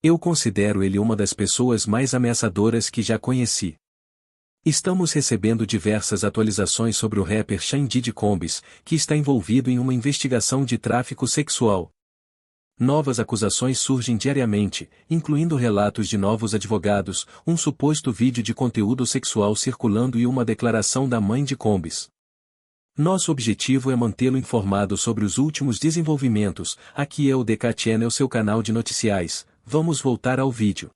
Eu considero ele uma das pessoas mais ameaçadoras que já conheci. Estamos recebendo diversas atualizações sobre o rapper Sean Diddy Combs, que está envolvido em uma investigação de tráfico sexual. Novas acusações surgem diariamente, incluindo relatos de novos advogados, um suposto vídeo de conteúdo sexual circulando e uma declaração da mãe de Combs. Nosso objetivo é mantê-lo informado sobre os últimos desenvolvimentos. Aqui é o DK Channel, seu canal de noticiais. Vamos voltar ao vídeo.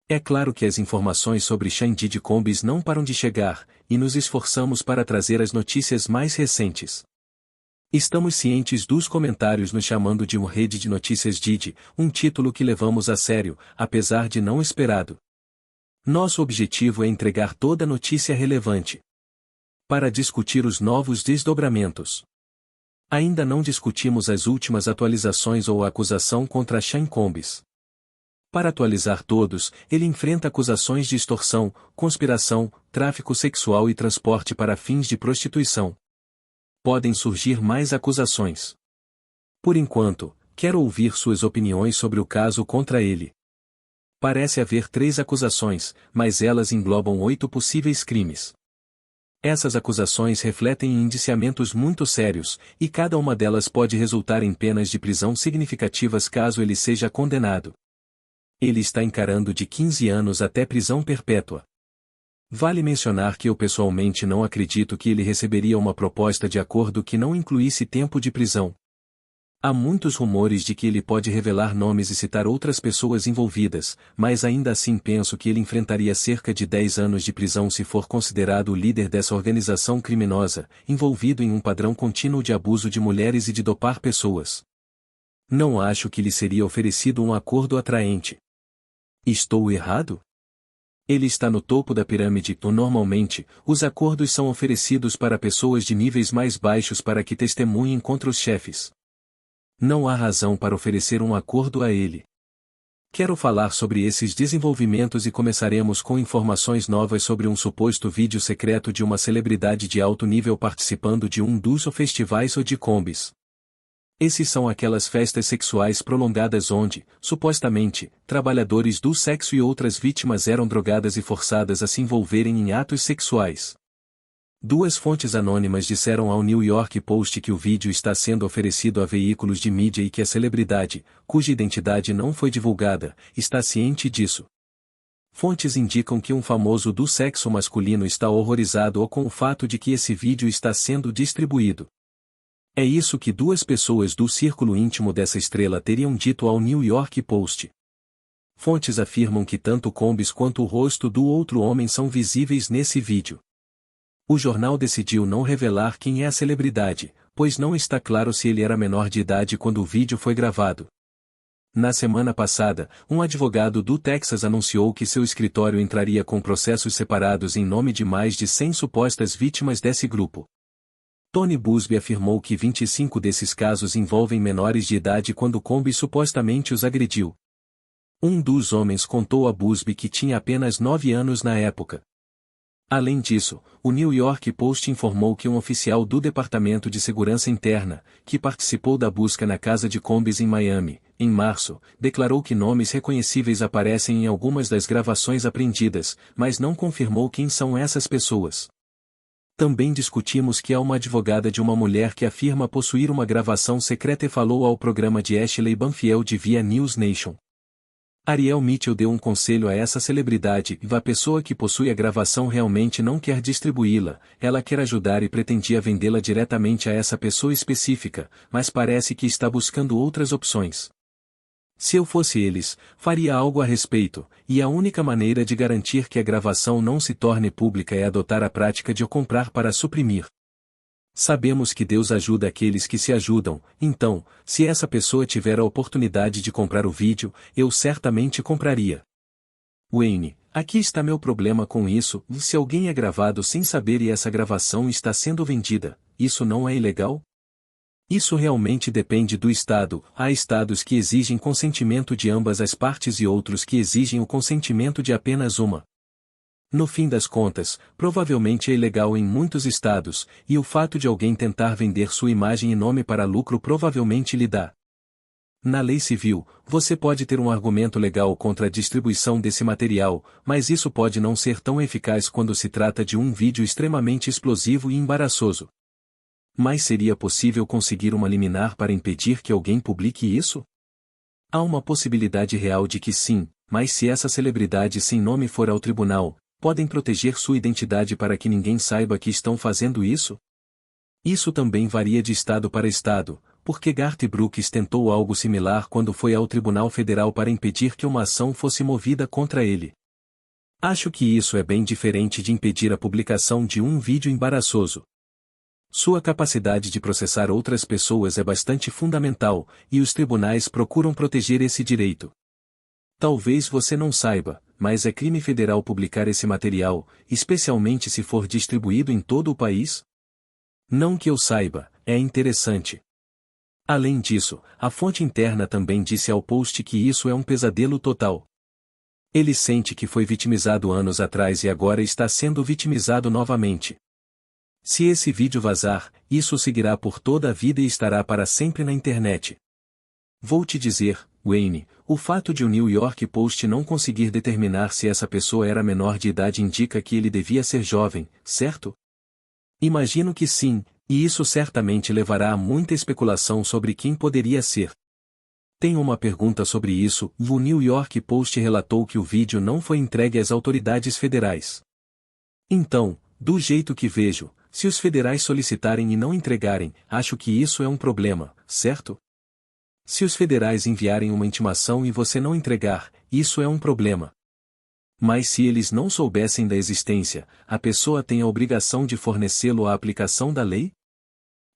É claro que as informações sobre Sean Diddy Combs não param de chegar, e nos esforçamos para trazer as notícias mais recentes. Estamos cientes dos comentários nos chamando de uma rede de notícias Diddy, um título que levamos a sério, apesar de não esperado. Nosso objetivo é entregar toda notícia relevante. Para discutir os novos desdobramentos. Ainda não discutimos as últimas atualizações ou a acusação contra Sean Combs. Para atualizar todos, ele enfrenta acusações de extorsão, conspiração, tráfico sexual e transporte para fins de prostituição. Podem surgir mais acusações. Por enquanto, quero ouvir suas opiniões sobre o caso contra ele. Parece haver 3 acusações, mas elas englobam 8 possíveis crimes. Essas acusações refletem indiciamentos muito sérios, e cada uma delas pode resultar em penas de prisão significativas caso ele seja condenado. Ele está encarando de 15 anos até prisão perpétua. Vale mencionar que eu pessoalmente não acredito que ele receberia uma proposta de acordo que não incluísse tempo de prisão. Há muitos rumores de que ele pode revelar nomes e citar outras pessoas envolvidas, mas ainda assim penso que ele enfrentaria cerca de 10 anos de prisão se for considerado o líder dessa organização criminosa, envolvido em um padrão contínuo de abuso de mulheres e de dopar pessoas. Não acho que lhe seria oferecido um acordo atraente. Estou errado? Ele está no topo da pirâmide. Normalmente, os acordos são oferecidos para pessoas de níveis mais baixos para que testemunhem contra os chefes. Não há razão para oferecer um acordo a ele. Quero falar sobre esses desenvolvimentos e começaremos com informações novas sobre um suposto vídeo secreto de uma celebridade de alto nível participando de um dos festivais ou de Combs. Esses são aquelas festas sexuais prolongadas onde, supostamente, trabalhadores do sexo e outras vítimas eram drogadas e forçadas a se envolverem em atos sexuais. 2 fontes anônimas disseram ao New York Post que o vídeo está sendo oferecido a veículos de mídia e que a celebridade, cuja identidade não foi divulgada, está ciente disso. Fontes indicam que um famoso do sexo masculino está horrorizado com o fato de que esse vídeo está sendo distribuído. É isso que 2 pessoas do círculo íntimo dessa estrela teriam dito ao New York Post. Fontes afirmam que tanto Combs quanto o rosto do outro homem são visíveis nesse vídeo. O jornal decidiu não revelar quem é a celebridade, pois não está claro se ele era menor de idade quando o vídeo foi gravado. Na semana passada, um advogado do Texas anunciou que seu escritório entraria com processos separados em nome de mais de 100 supostas vítimas desse grupo. Tony Buzbee afirmou que 25 desses casos envolvem menores de idade quando Combs supostamente os agrediu. Um dos homens contou a Buzbee que tinha apenas 9 anos na época. Além disso, o New York Post informou que um oficial do Departamento de Segurança Interna, que participou da busca na casa de Combs em Miami, em março, declarou que nomes reconhecíveis aparecem em algumas das gravações apreendidas, mas não confirmou quem são essas pessoas. Também discutimos que há uma advogada de uma mulher que afirma possuir uma gravação secreta e falou ao programa de Ashley Banfield via News Nation. Ariel Mitchell deu um conselho a essa celebridade: a pessoa que possui a gravação realmente não quer distribuí-la, ela quer ajudar e pretendia vendê-la diretamente a essa pessoa específica, mas parece que está buscando outras opções. Se eu fosse eles, faria algo a respeito, e a única maneira de garantir que a gravação não se torne pública é adotar a prática de o comprar para suprimir. Sabemos que Deus ajuda aqueles que se ajudam, então, se essa pessoa tiver a oportunidade de comprar o vídeo, eu certamente compraria. Wayne, aqui está meu problema com isso: se alguém é gravado sem saber e essa gravação está sendo vendida, isso não é ilegal? Isso realmente depende do estado. Há estados que exigem consentimento de ambas as partes e outros que exigem o consentimento de apenas uma. No fim das contas, provavelmente é ilegal em muitos estados, e o fato de alguém tentar vender sua imagem e nome para lucro provavelmente lhe dá Na lei civil, você pode ter um argumento legal contra a distribuição desse material, mas isso pode não ser tão eficaz quando se trata de um vídeo extremamente explosivo e embaraçoso. Mas seria possível conseguir uma liminar para impedir que alguém publique isso? Há uma possibilidade real de que sim, mas se essa celebridade sem nome for ao tribunal, podem proteger sua identidade para que ninguém saiba que estão fazendo isso? Isso também varia de estado para estado, porque Garth Brooks tentou algo similar quando foi ao Tribunal Federal para impedir que uma ação fosse movida contra ele. Acho que isso é bem diferente de impedir a publicação de um vídeo embaraçoso. Sua capacidade de processar outras pessoas é bastante fundamental, e os tribunais procuram proteger esse direito. Talvez você não saiba, mas é crime federal publicar esse material, especialmente se for distribuído em todo o país? Não que eu saiba, é interessante. Além disso, a fonte interna também disse ao Post que isso é um pesadelo total. Ele sente que foi vitimizado anos atrás e agora está sendo vitimizado novamente. Se esse vídeo vazar, isso seguirá por toda a vida e estará para sempre na internet. Vou te dizer, Wayne, o fato de o New York Post não conseguir determinar se essa pessoa era menor de idade indica que ele devia ser jovem, certo? Imagino que sim, e isso certamente levará a muita especulação sobre quem poderia ser. Tenho uma pergunta sobre isso. O New York Post relatou que o vídeo não foi entregue às autoridades federais. Então, do jeito que vejo, se os federais solicitarem e não entregarem, acho que isso é um problema, certo? Se os federais enviarem uma intimação e você não entregar, isso é um problema. Mas se eles não soubessem da existência, a pessoa tem a obrigação de fornecê-lo à aplicação da lei?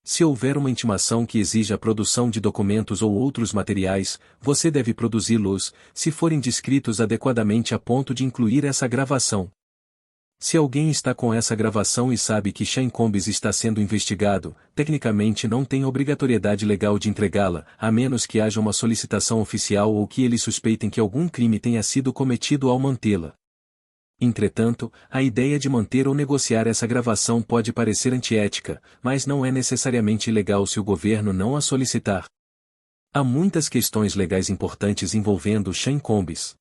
Se houver uma intimação que exija a produção de documentos ou outros materiais, você deve produzi-los, se forem descritos adequadamente a ponto de incluir essa gravação. Se alguém está com essa gravação e sabe que Sean Combs está sendo investigado, tecnicamente não tem obrigatoriedade legal de entregá-la, a menos que haja uma solicitação oficial ou que eles suspeitem que algum crime tenha sido cometido ao mantê-la. Entretanto, a ideia de manter ou negociar essa gravação pode parecer antiética, mas não é necessariamente ilegal se o governo não a solicitar. Há muitas questões legais importantes envolvendo Sean Combs.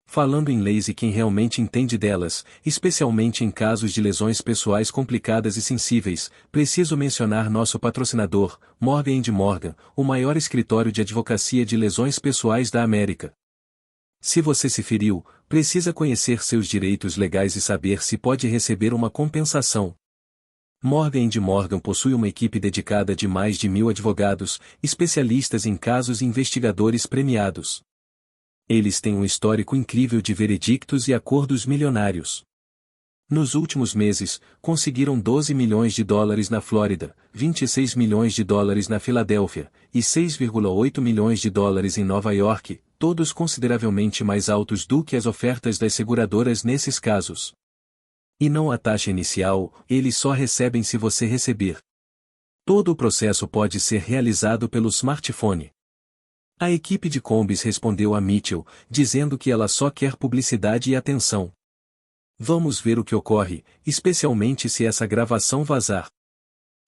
Falando em leis e quem realmente entende delas, especialmente em casos de lesões pessoais complicadas e sensíveis, preciso mencionar nosso patrocinador, Morgan & Morgan, o maior escritório de advocacia de lesões pessoais da América. Se você se feriu, precisa conhecer seus direitos legais e saber se pode receber uma compensação. Morgan & Morgan possui uma equipe dedicada de mais de 1.000 advogados, especialistas em casos e investigadores premiados. Eles têm um histórico incrível de veredictos e acordos milionários. Nos últimos meses, conseguiram $12 milhões na Flórida, $26 milhões na Filadélfia, e $6,8 milhões em Nova York, todos consideravelmente mais altos do que as ofertas das seguradoras nesses casos. E não a taxa inicial, eles só recebem se você receber. Todo o processo pode ser realizado pelo smartphone. A equipe de Combs respondeu a Mitchell, dizendo que ela só quer publicidade e atenção. Vamos ver o que ocorre, especialmente se essa gravação vazar.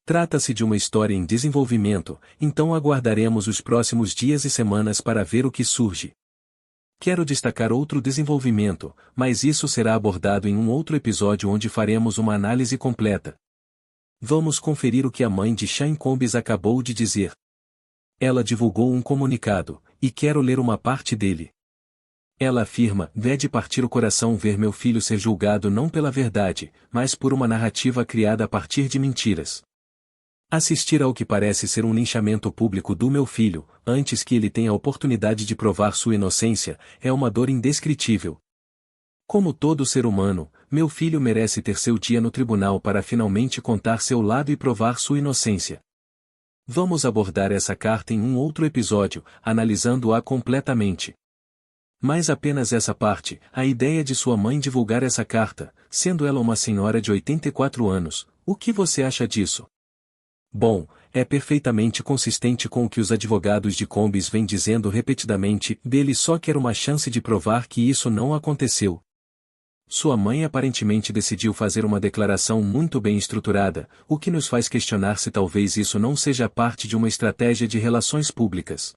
Trata-se de uma história em desenvolvimento, então aguardaremos os próximos dias e semanas para ver o que surge. Quero destacar outro desenvolvimento, mas isso será abordado em um outro episódio onde faremos uma análise completa. Vamos conferir o que a mãe de Sean Combs acabou de dizer. Ela divulgou um comunicado, e quero ler uma parte dele. Ela afirma: "É de partir o coração ver meu filho ser julgado não pela verdade, mas por uma narrativa criada a partir de mentiras. Assistir ao que parece ser um linchamento público do meu filho, antes que ele tenha a oportunidade de provar sua inocência, é uma dor indescritível. Como todo ser humano, meu filho merece ter seu dia no tribunal para finalmente contar seu lado e provar sua inocência." Vamos abordar essa carta em um outro episódio, analisando-a completamente. Mas apenas essa parte, a ideia de sua mãe divulgar essa carta, sendo ela uma senhora de 84 anos, o que você acha disso? Bom, é perfeitamente consistente com o que os advogados de Combs vêm dizendo repetidamente, dele só quer uma chance de provar que isso não aconteceu. Sua mãe aparentemente decidiu fazer uma declaração muito bem estruturada, o que nos faz questionar se talvez isso não seja parte de uma estratégia de relações públicas.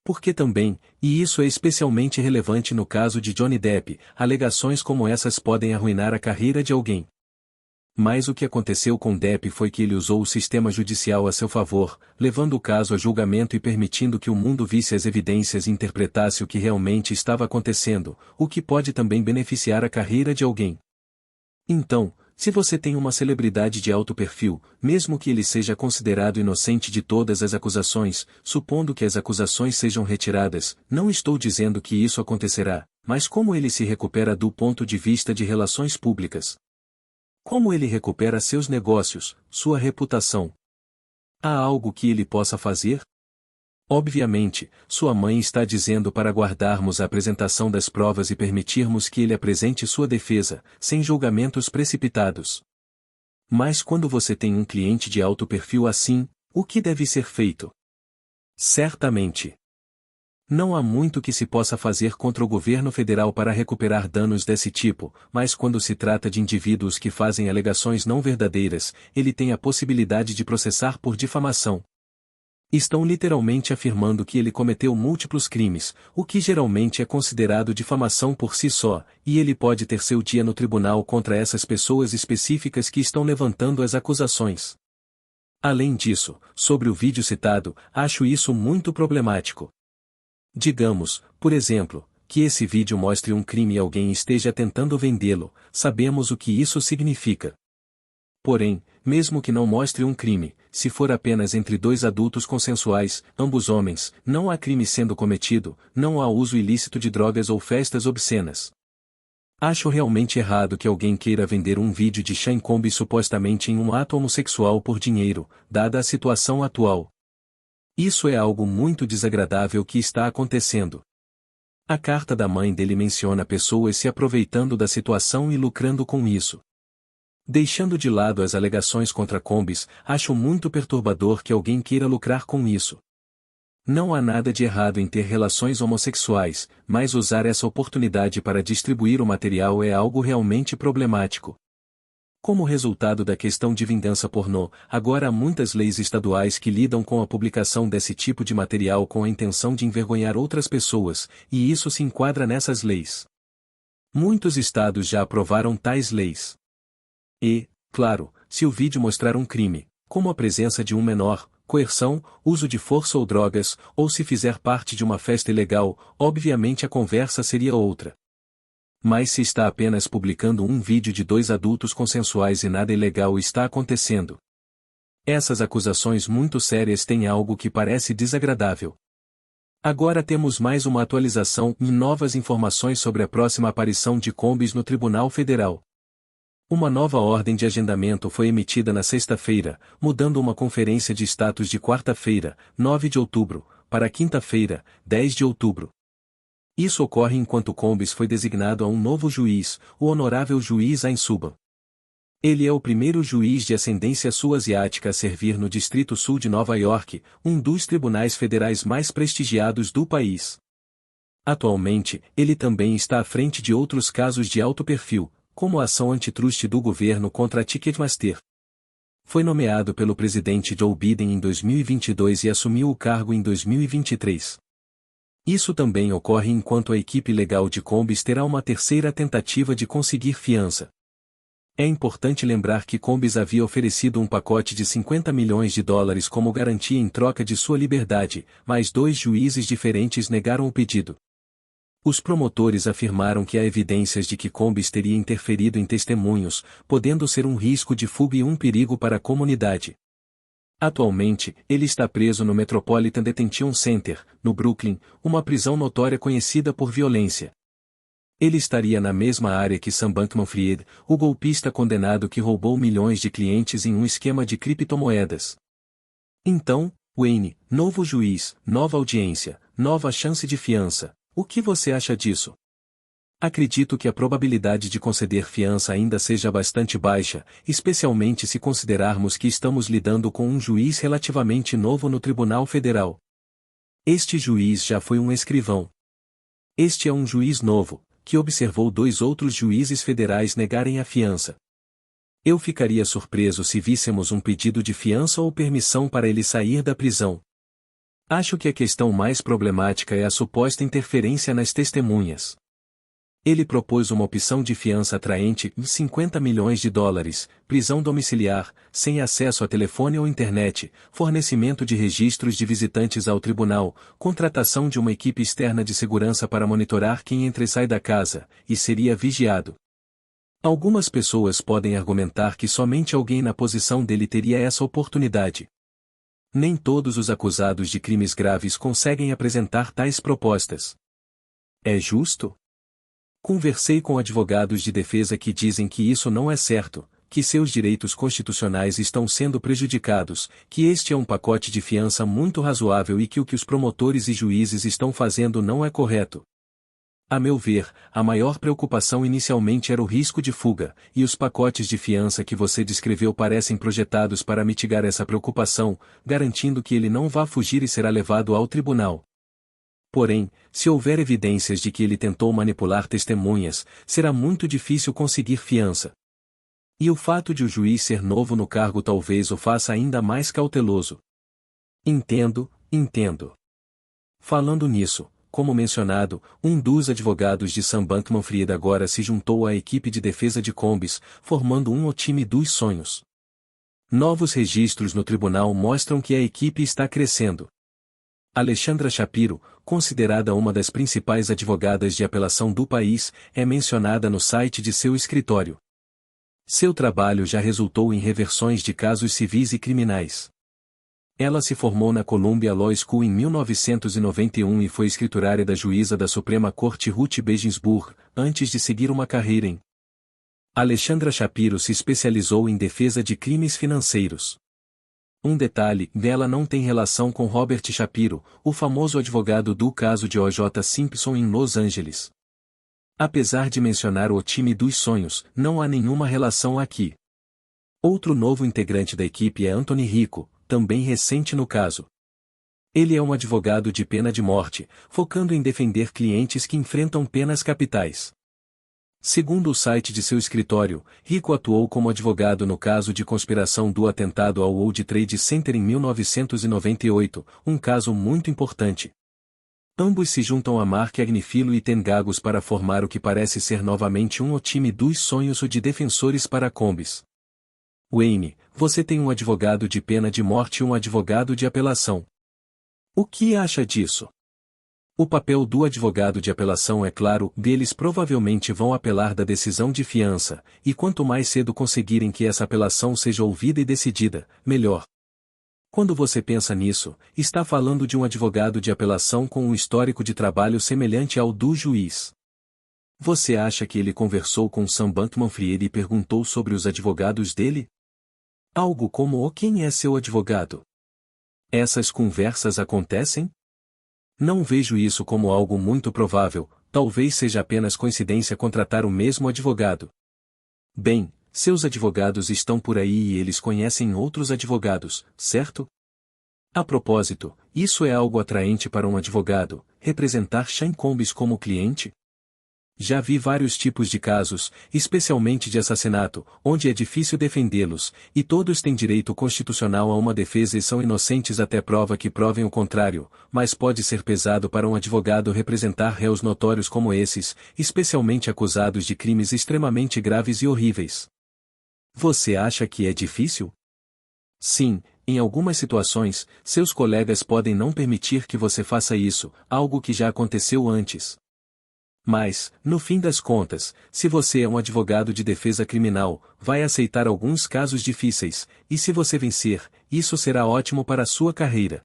Porque também, e isso é especialmente relevante no caso de Johnny Depp, alegações como essas podem arruinar a carreira de alguém. Mas o que aconteceu com Depp foi que ele usou o sistema judicial a seu favor, levando o caso a julgamento e permitindo que o mundo visse as evidências e interpretasse o que realmente estava acontecendo, o que pode também beneficiar a carreira de alguém. Então, se você tem uma celebridade de alto perfil, mesmo que ele seja considerado inocente de todas as acusações, supondo que as acusações sejam retiradas, não estou dizendo que isso acontecerá, mas como ele se recupera do ponto de vista de relações públicas? Como ele recupera seus negócios, sua reputação? Há algo que ele possa fazer? Obviamente, sua mãe está dizendo para guardarmos a apresentação das provas e permitirmos que ele apresente sua defesa, sem julgamentos precipitados. Mas quando você tem um cliente de alto perfil assim, o que deve ser feito? Certamente. Não há muito que se possa fazer contra o governo federal para recuperar danos desse tipo, mas quando se trata de indivíduos que fazem alegações não verdadeiras, ele tem a possibilidade de processar por difamação. Estão literalmente afirmando que ele cometeu múltiplos crimes, o que geralmente é considerado difamação por si só, e ele pode ter seu dia no tribunal contra essas pessoas específicas que estão levantando as acusações. Além disso, sobre o vídeo citado, acho isso muito problemático. Digamos, por exemplo, que esse vídeo mostre um crime e alguém esteja tentando vendê-lo, sabemos o que isso significa. Porém, mesmo que não mostre um crime, se for apenas entre dois adultos consensuais, ambos homens, não há crime sendo cometido, não há uso ilícito de drogas ou festas obscenas. Acho realmente errado que alguém queira vender um vídeo de Sean Combs supostamente em um ato homossexual por dinheiro, dada a situação atual. Isso é algo muito desagradável que está acontecendo. A carta da mãe dele menciona pessoas se aproveitando da situação e lucrando com isso. Deixando de lado as alegações contra Combs, acho muito perturbador que alguém queira lucrar com isso. Não há nada de errado em ter relações homossexuais, mas usar essa oportunidade para distribuir o material é algo realmente problemático. Como resultado da questão de vingança pornô, agora há muitas leis estaduais que lidam com a publicação desse tipo de material com a intenção de envergonhar outras pessoas, e isso se enquadra nessas leis. Muitos estados já aprovaram tais leis. E, claro, se o vídeo mostrar um crime, como a presença de um menor, coerção, uso de força ou drogas, ou se fizer parte de uma festa ilegal, obviamente a conversa seria outra. Mas se está apenas publicando um vídeo de dois adultos consensuais e nada ilegal está acontecendo. Essas acusações muito sérias têm algo que parece desagradável. Agora temos mais uma atualização e novas informações sobre a próxima aparição de Combs no Tribunal Federal. Uma nova ordem de agendamento foi emitida na sexta-feira, mudando uma conferência de status de quarta-feira, 9 de outubro, para quinta-feira, 10 de outubro. Isso ocorre enquanto Combs foi designado a um novo juiz, o Honorável Juiz Ain Subhan. Ele é o primeiro juiz de ascendência sul-asiática a servir no Distrito Sul de Nova York, um dos tribunais federais mais prestigiados do país. Atualmente, ele também está à frente de outros casos de alto perfil, como a ação antitruste do governo contra a Ticketmaster. Foi nomeado pelo presidente Joe Biden em 2022 e assumiu o cargo em 2023. Isso também ocorre enquanto a equipe legal de Combs terá uma terceira tentativa de conseguir fiança. É importante lembrar que Combs havia oferecido um pacote de $50 milhões como garantia em troca de sua liberdade, mas dois juízes diferentes negaram o pedido. Os promotores afirmaram que há evidências de que Combs teria interferido em testemunhos, podendo ser um risco de fuga e um perigo para a comunidade. Atualmente, ele está preso no Metropolitan Detention Center, no Brooklyn, uma prisão notória conhecida por violência. Ele estaria na mesma área que Sam Bankman-Fried, o golpista condenado que roubou milhões de clientes em um esquema de criptomoedas. Então, Wayne, novo juiz, nova audiência, nova chance de fiança, o que você acha disso? Acredito que a probabilidade de conceder fiança ainda seja bastante baixa, especialmente se considerarmos que estamos lidando com um juiz relativamente novo no Tribunal Federal. Este juiz já foi um escrivão. Este é um juiz novo, que observou dois outros juízes federais negarem a fiança. Eu ficaria surpreso se víssemos um pedido de fiança ou permissão para ele sair da prisão. Acho que a questão mais problemática é a suposta interferência nas testemunhas. Ele propôs uma opção de fiança atraente, $50 milhões, prisão domiciliar, sem acesso a telefone ou internet, fornecimento de registros de visitantes ao tribunal, contratação de uma equipe externa de segurança para monitorar quem entra e sai da casa, e seria vigiado. Algumas pessoas podem argumentar que somente alguém na posição dele teria essa oportunidade. Nem todos os acusados de crimes graves conseguem apresentar tais propostas. É justo? Conversei com advogados de defesa que dizem que isso não é certo, que seus direitos constitucionais estão sendo prejudicados, que este é um pacote de fiança muito razoável e que o que os promotores e juízes estão fazendo não é correto. A meu ver, a maior preocupação inicialmente era o risco de fuga, e os pacotes de fiança que você descreveu parecem projetados para mitigar essa preocupação, garantindo que ele não vá fugir e será levado ao tribunal. Porém, se houver evidências de que ele tentou manipular testemunhas, será muito difícil conseguir fiança. E o fato de o juiz ser novo no cargo talvez o faça ainda mais cauteloso. Entendo. Falando nisso, como mencionado, um dos advogados de Sam Bankman-Fried agora se juntou à equipe de defesa de Combs, formando o time dos sonhos. Novos registros no tribunal mostram que a equipe está crescendo. Alexandra Shapiro, considerada uma das principais advogadas de apelação do país, é mencionada no site de seu escritório. Seu trabalho já resultou em reversões de casos civis e criminais. Ela se formou na Columbia Law School em 1991 e foi escriturária da juíza da Suprema Corte Ruth B. Ginsburg, antes de seguir uma carreira em. Alexandra Shapiro se especializou em defesa de crimes financeiros. Um detalhe, ela não tem relação com Robert Shapiro, o famoso advogado do caso de O.J. Simpson em Los Angeles. Apesar de mencionar o time dos sonhos, não há nenhuma relação aqui. Outro novo integrante da equipe é Anthony Rico, também recente no caso. Ele é um advogado de pena de morte, focando em defender clientes que enfrentam penas capitais. Segundo o site de seu escritório, Rico atuou como advogado no caso de conspiração do atentado ao World Trade Center em 1998, um caso muito importante. Ambos se juntam a Mark Agnifilo e Ten Gagos para formar o que parece ser novamente o time dos sonhos ou de defensores para Combs. Wayne, você tem um advogado de pena de morte e um advogado de apelação. O que acha disso? O papel do advogado de apelação é claro, eles provavelmente vão apelar da decisão de fiança, e quanto mais cedo conseguirem que essa apelação seja ouvida e decidida, melhor. Quando você pensa nisso, está falando de um advogado de apelação com um histórico de trabalho semelhante ao do juiz. Você acha que ele conversou com Sam Bankman-Fried e perguntou sobre os advogados dele? Algo como quem é seu advogado? Essas conversas acontecem? Não vejo isso como algo muito provável, talvez seja apenas coincidência contratar o mesmo advogado. Bem, seus advogados estão por aí e eles conhecem outros advogados, certo? A propósito, isso é algo atraente para um advogado, representar Sean Combs como cliente? Já vi vários tipos de casos, especialmente de assassinato, onde é difícil defendê-los, e todos têm direito constitucional a uma defesa e são inocentes até prova que provem o contrário, mas pode ser pesado para um advogado representar réus notórios como esses, especialmente acusados de crimes extremamente graves e horríveis. Você acha que é difícil? Sim, em algumas situações, seus colegas podem não permitir que você faça isso, algo que já aconteceu antes. Mas, no fim das contas, se você é um advogado de defesa criminal, vai aceitar alguns casos difíceis, e se você vencer, isso será ótimo para a sua carreira.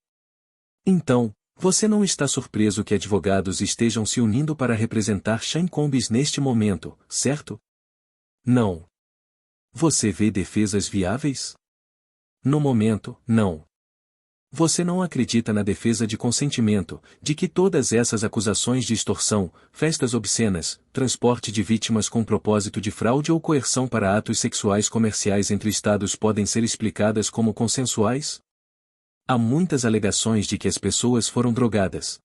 Então, você não está surpreso que advogados estejam se unindo para representar Sean Combs neste momento, certo? Não. Você vê defesas viáveis? No momento, não. Você não acredita na defesa de consentimento, de que todas essas acusações de extorsão, festas obscenas, transporte de vítimas com propósito de fraude ou coerção para atos sexuais comerciais entre estados podem ser explicadas como consensuais? Há muitas alegações de que as pessoas foram drogadas.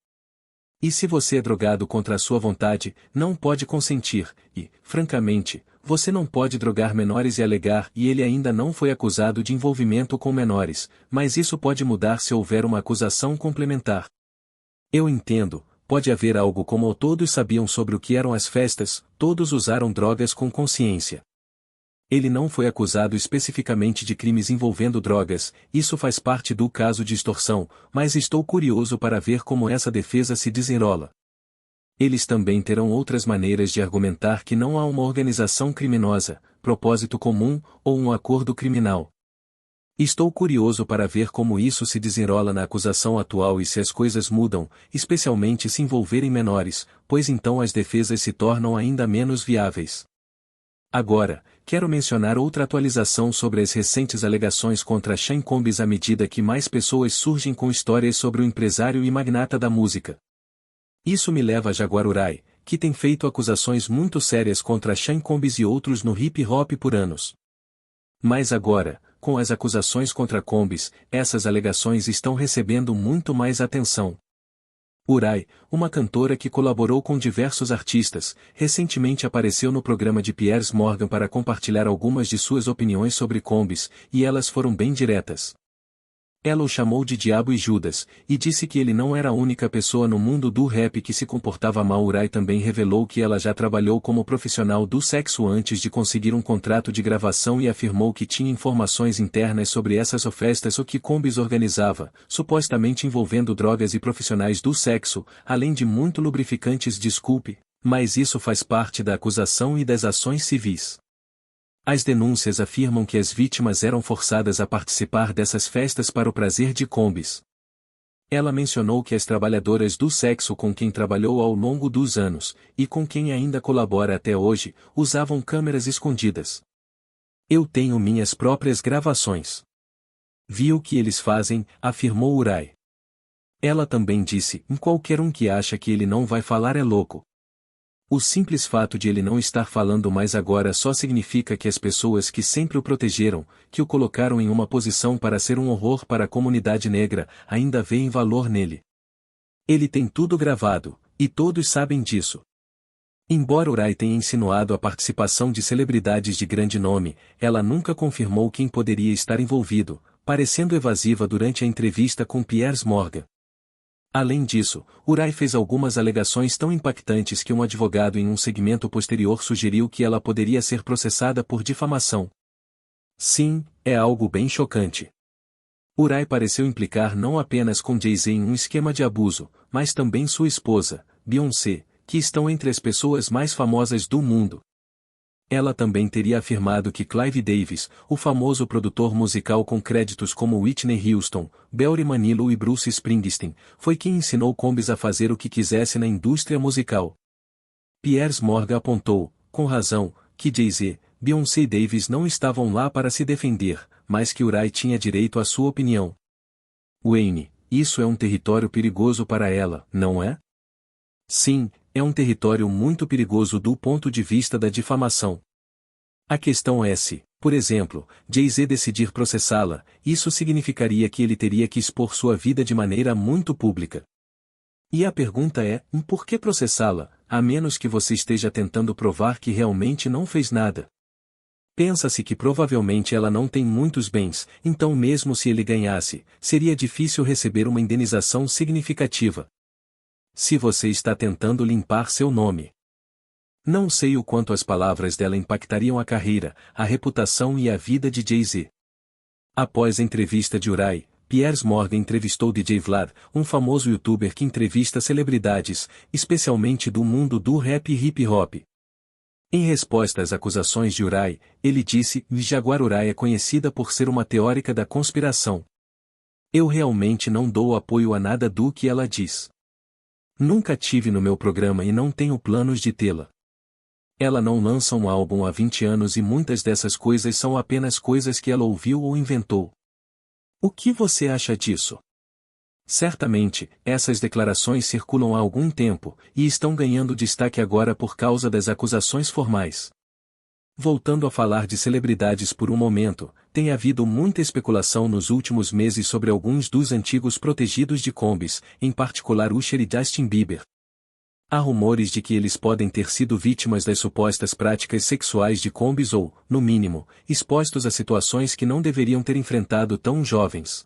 E se você é drogado contra a sua vontade, não pode consentir, e, francamente, você não pode drogar menores e alegar e ele ainda não foi acusado de envolvimento com menores, mas isso pode mudar se houver uma acusação complementar. Eu entendo, pode haver algo como todos sabiam sobre o que eram as festas, todos usaram drogas com consciência. Ele não foi acusado especificamente de crimes envolvendo drogas, isso faz parte do caso de extorsão, mas estou curioso para ver como essa defesa se desenrola. Eles também terão outras maneiras de argumentar que não há uma organização criminosa, propósito comum, ou um acordo criminal. Estou curioso para ver como isso se desenrola na acusação atual e se as coisas mudam, especialmente se envolverem menores, pois então as defesas se tornam ainda menos viáveis. Agora, quero mencionar outra atualização sobre as recentes alegações contra Sean Combs à medida que mais pessoas surgem com histórias sobre o empresário e magnata da música. Isso me leva a Jaguar Wright, que tem feito acusações muito sérias contra Sean Combs e outros no hip hop por anos. Mas agora, com as acusações contra Combs, essas alegações estão recebendo muito mais atenção. Wright, uma cantora que colaborou com diversos artistas, recentemente apareceu no programa de Piers Morgan para compartilhar algumas de suas opiniões sobre Combs, e elas foram bem diretas. Ela o chamou de Diabo e Judas, e disse que ele não era a única pessoa no mundo do rap que se comportava mal. Wright também revelou que ela já trabalhou como profissional do sexo antes de conseguir um contrato de gravação e afirmou que tinha informações internas sobre essas festas o que Combs organizava, supostamente envolvendo drogas e profissionais do sexo, além de muito lubrificantes. Desculpe, mas isso faz parte da acusação e das ações civis. As denúncias afirmam que as vítimas eram forçadas a participar dessas festas para o prazer de Combs. Ela mencionou que as trabalhadoras do sexo com quem trabalhou ao longo dos anos, e com quem ainda colabora até hoje, usavam câmeras escondidas. Eu tenho minhas próprias gravações. Vi o que eles fazem, afirmou Wright. Ela também disse, qualquer um que acha que ele não vai falar é louco. O simples fato de ele não estar falando mais agora só significa que as pessoas que sempre o protegeram, que o colocaram em uma posição para ser um horror para a comunidade negra, ainda veem valor nele. Ele tem tudo gravado, e todos sabem disso. Embora Wright tenha insinuado a participação de celebridades de grande nome, ela nunca confirmou quem poderia estar envolvido, parecendo evasiva durante a entrevista com Piers Morgan. Além disso, Wright fez algumas alegações tão impactantes que um advogado em um segmento posterior sugeriu que ela poderia ser processada por difamação. Sim, é algo bem chocante. Wright pareceu implicar não apenas com Jay-Z em um esquema de abuso, mas também sua esposa, Beyoncé, que estão entre as pessoas mais famosas do mundo. Ela também teria afirmado que Clive Davis, o famoso produtor musical com créditos como Whitney Houston, Barry Manilow e Bruce Springsteen, foi quem ensinou Combs a fazer o que quisesse na indústria musical. Piers Morgan apontou, com razão, que Jay-Z, Beyoncé e Davis não estavam lá para se defender, mas que Wright tinha direito à sua opinião. Wayne, isso é um território perigoso para ela, não é? Sim, é um território muito perigoso do ponto de vista da difamação. A questão é se, por exemplo, Jay-Z decidir processá-la, isso significaria que ele teria que expor sua vida de maneira muito pública. E a pergunta é, por que processá-la, a menos que você esteja tentando provar que realmente não fez nada? Pensa-se que provavelmente ela não tem muitos bens, então mesmo se ele ganhasse, seria difícil receber uma indenização significativa. Se você está tentando limpar seu nome. Não sei o quanto as palavras dela impactariam a carreira, a reputação e a vida de Jay-Z. Após a entrevista de Wright, Piers Morgan entrevistou DJ Vlad, um famoso youtuber que entrevista celebridades, especialmente do mundo do rap e hip hop. Em resposta às acusações de Wright, ele disse: Jaguar Wright é conhecida por ser uma teórica da conspiração. Eu realmente não dou apoio a nada do que ela diz. Nunca tive no meu programa e não tenho planos de tê-la. Ela não lança um álbum há 20 anos e muitas dessas coisas são apenas coisas que ela ouviu ou inventou. O que você acha disso? Certamente, essas declarações circulam há algum tempo, e estão ganhando destaque agora por causa das acusações formais. Voltando a falar de celebridades por um momento, tem havido muita especulação nos últimos meses sobre alguns dos antigos protegidos de Combs, em particular Usher e Justin Bieber. Há rumores de que eles podem ter sido vítimas das supostas práticas sexuais de Combs ou, no mínimo, expostos a situações que não deveriam ter enfrentado tão jovens.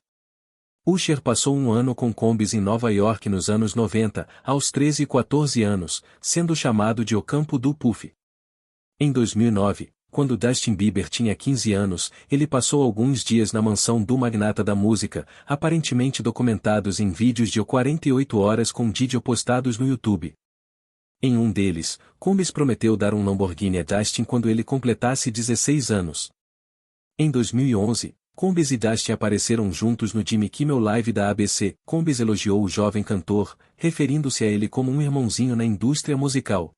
Usher passou um ano com Combs em Nova York nos anos 90, aos 13 e 14 anos, sendo chamado de O Campo do Puff. Em 2009, quando Justin Bieber tinha 15 anos, ele passou alguns dias na mansão do magnata da música, aparentemente documentados em vídeos de 48 horas com Diddy postados no YouTube. Em um deles, Combs prometeu dar um Lamborghini a Justin quando ele completasse 16 anos. Em 2011, Combs e Justin apareceram juntos no Jimmy Kimmel Live da ABC. Combs elogiou o jovem cantor, referindo-se a ele como um irmãozinho na indústria musical.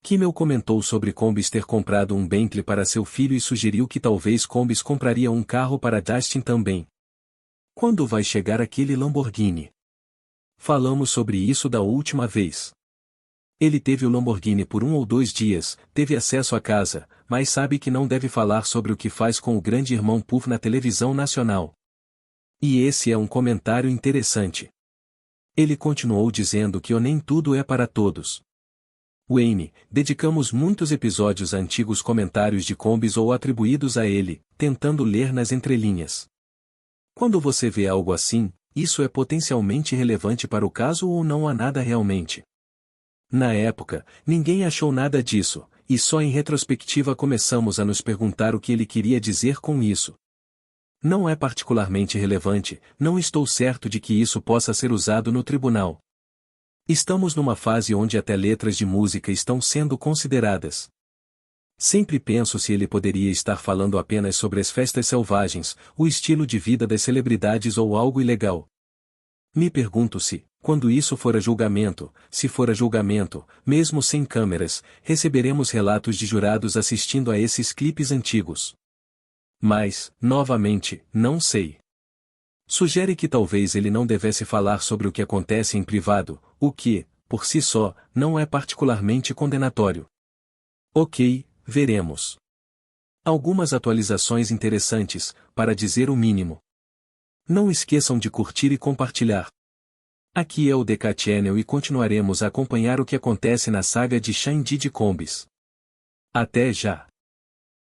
Kimmel comentou sobre Combs ter comprado um Bentley para seu filho e sugeriu que talvez Combs compraria um carro para Justin também. Quando vai chegar aquele Lamborghini? Falamos sobre isso da última vez. Ele teve o Lamborghini por 1 ou 2 dias, teve acesso à casa, mas sabe que não deve falar sobre o que faz com o grande irmão Puff na televisão nacional. E esse é um comentário interessante. Ele continuou dizendo que o nem tudo é para todos. Wayne, dedicamos muitos episódios a antigos comentários de Combs ou atribuídos a ele, tentando ler nas entrelinhas. Quando você vê algo assim, isso é potencialmente relevante para o caso ou não há nada realmente? Na época, ninguém achou nada disso, e só em retrospectiva começamos a nos perguntar o que ele queria dizer com isso. Não é particularmente relevante, não estou certo de que isso possa ser usado no tribunal. Estamos numa fase onde até letras de música estão sendo consideradas. Sempre penso se ele poderia estar falando apenas sobre as festas selvagens, o estilo de vida das celebridades ou algo ilegal. Me pergunto se, quando isso for a julgamento, se for a julgamento, mesmo sem câmeras, receberemos relatos de jurados assistindo a esses clipes antigos. Mas, novamente, não sei. Sugere que talvez ele não devesse falar sobre o que acontece em privado, o que, por si só, não é particularmente condenatório. Ok, veremos. Algumas atualizações interessantes, para dizer o mínimo. Não esqueçam de curtir e compartilhar. Aqui é o DK Channel e continuaremos a acompanhar o que acontece na saga de Sean Diddy Combs. Até já!